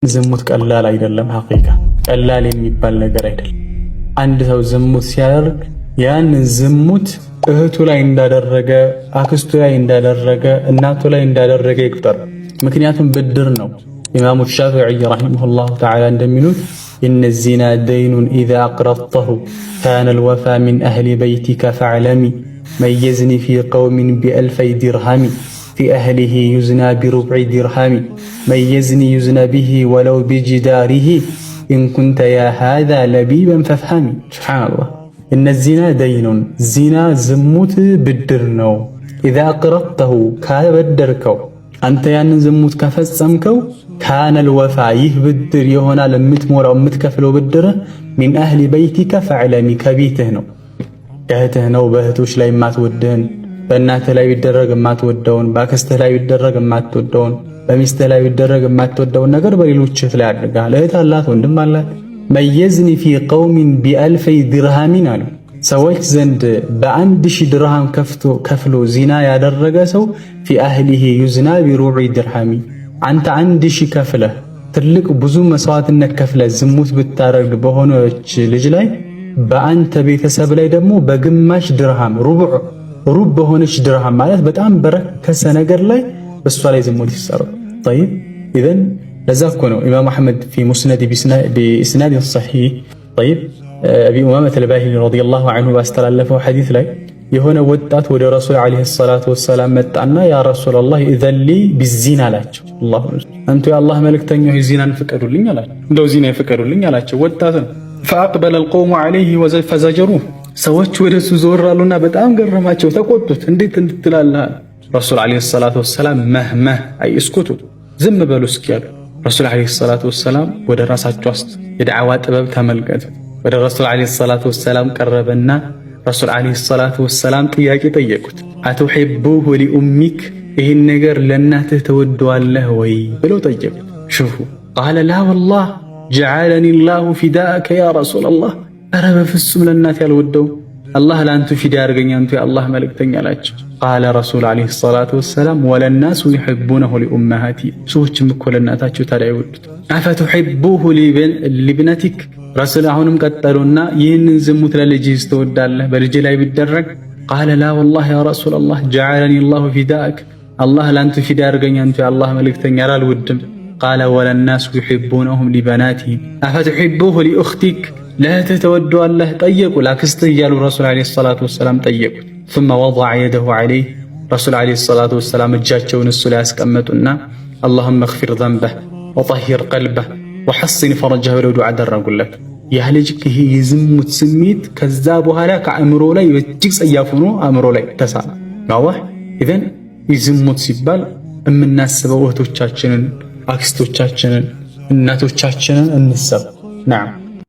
ዝሙት ቀላል አይደለም። ሐቂቃ ቀላል የሚባል ነገር አይደለም። አንድ ሰው ዝሙት ሲያደርግ ያን ዝሙት እህቱ ላይ እንዳደረገ፣ አክስቱ ላይ እንዳደረገ፣ እናቱ ላይ እንዳደረገ ይቁጠር። ምክንያቱም ብድር ነው። ኢማሙ ሻፊዒ ረሂመሁላሁ ተዓላ እንደሚሉት ኢነ ዚና ደይኑን ኢዛ አቅረድተሁ ካነ አልወፋ ሚን አህሊ በይቲከ ፈዕለሚ መን የዝኒ ፊ ቀውሚን ቢአልፈይ ዲርሃሚ ፊ አህሊሂ ዩዝና ቢሩብዒ ዲርሃሚ መን የዝኒ ዩዝነ ቢሂ ወለው ቢጅዳሪሂ ኢን ኩንተ ያ ሃዛ ለቢበን ፈፍሃሚ። ሱብሓነላህ። እነ ዚና ደይኑን ዚና ዝሙት ብድር ነው። ኢዛ አቅረድተሁ ካበደርከው አንተ ያንን ዝሙት ከፈጸምከው ካነል ወፋ ይህ ብድር ይሆናል የምትሞላው የምትከፍለው ብድር ሚን አህሊ በይቲከ ፈዕለሚ ከቤትህ ነው። እህትህ ነው በእህቶች ላይ የማትወድህን፣ በእናትህ ላይ ቢደረግ የማትወደውን፣ በአክስትህ ላይ ቢደረግ የማትወደውን፣ በሚስትህ ላይ ቢደረግ የማትወደውን ነገር በሌሎችህ ላይ አድርገሃል። እህት አላት፣ ወንድም አላት። መየዝኒ ፊ ቀውሚን ቢአልፈይ ድርሃሚን አሉ። ሰዎች ዘንድ በ1000 ድርሃም ከፍሎ ዚና ያደረገ ሰው ፊ አህሊሂ ዩዝና ቢሩብዒ ድርሃሚ አንተ 1000 ከፍለህ ትልቅ ብዙ መስዋዕትነት ከፍለህ ዝሙት ብታደርግ በሆነች ልጅ ላይ በአንተ ቤተሰብ ላይ ደግሞ በግማሽ ድርሃም ሩብ በሆነች ድርሃም ማለት በጣም በረከሰ ነገር ላይ በሷ ላይ ዝሙት ይሰራል። طيب اذا ለዛ እኮ ነው ኢማም አህመድ ፊ ሙስነድ ቢኢስናድ ሰሒህ طيب አቢ ኡማመህ አልባሂሊ ረዲየላሁ ዐንሁ ባስተላለፈው ሐዲስ ላይ የሆነ ወጣት ወደ ረሱል ዓለይሂ ሰላቱ ወሰላም መጣና ያ ረሱላህ ኢዘሊ ቢዚና አላቸው። አላሁ አንቱ የአላህ መልእክተኛ ዚናን ፍቀዱልኝ አላቸው። እንደው ዚና ይፍቀዱልኝ አላቸው። ወጣት ነው። ፈአቅበለ አልቀውሙ ዐለይሂ ፈዘጀሩህ ሰዎች ወደሱ ዞር አሉና በጣም ገረማቸው፣ ተቆጡት። እንዴት እንትላለህ? ረሱል ዓለይሂ ሰላቱ ወሰላም መህመህ አይ እስኩቱ ዝም በሉ እስኪ ያሉ። ረሱል ዓለይሂ ሰላቱ ወሰላም ወደ ራሳቸው የደዓዋ ጥበብ ተመልከቱ። ወደ ረሱል ዓለይሂ ሰላቱ ወሰላም ቀረበና ረሱል ዓለይሂ ሰላቱ ወሰላም ጥያቄ ጠየቁት። አቱሒቡሁ ሊኡሚክ ይህን ነገር ለእናትህ ተወደዋለህ ወይ ብለው ጠየቁት። ሽፉ ቃለ ላ ወላህ ጀዓለኒ ላሁ ፊዳከ ያ ረሱለላህ። ኧረ በፍጹም ለእናቴ አልወደውም፣ አላህ ለአንቱ ፊዳ ያርገኝ አንቱ የአላህ መልእክተኛ አላቸው። ቃለ ረሱል ዓለይሂ ሰላቱ ወሰላም ወለናሱ ዩሒቡነሁ ሊኡመሃቲ ሰዎችም እኮ ለእናታቸው ታዲያ ይወዱት። አፈቱሒቡሁ ሊብነቲክ ረሱል አሁንም ቀጠሉና ይህንን ዝሙት ለልጅህ ትወዳለህ በልጅ ላይ ቢደረግ? ቃለ ላ ወላሂ ያ ረሱለላህ ጀዓለኒ ላሁ ፊዳክ አላህ ለአንቱ ፊዳ ያርገኝ አንቱ የአላህ መልእክተኛ አልወድም። ቃለ ወለናሱ ዩሒቡነሁም ሊበናቲሂም አፈቱሒቡሁ ሊኡኽቲክ ለእህትህ ተወደዋለህ? ጠየቁ። ለአክስትህ እያሉ ረሱል ዓለይሂ ሰላቱ ወሰላም ጠየቁት። ثم وضع يده عليه ረሱል ዓለይሂ ሰላቱ ወሰላም እጃቸውን እሱ ላይ ያስቀመጡና اللهم اغفر ذنبه وطهر قلبه وحصن فرجه ብለው ዱዓ አደረጉለት። ያ ልጅ ይሄ የዝሙት ስሜት ከዛ በኋላ ከአእምሮ ላይ እጅግ ጸያፍ ሆኖ አእምሮ ላይ ተሳለ። ጋዋህ ኢዘን ዝሙት ሲባል የምናስበው እህቶቻችንን፣ አክስቶቻችንን፣ እናቶቻችንን እንሰብ። ናም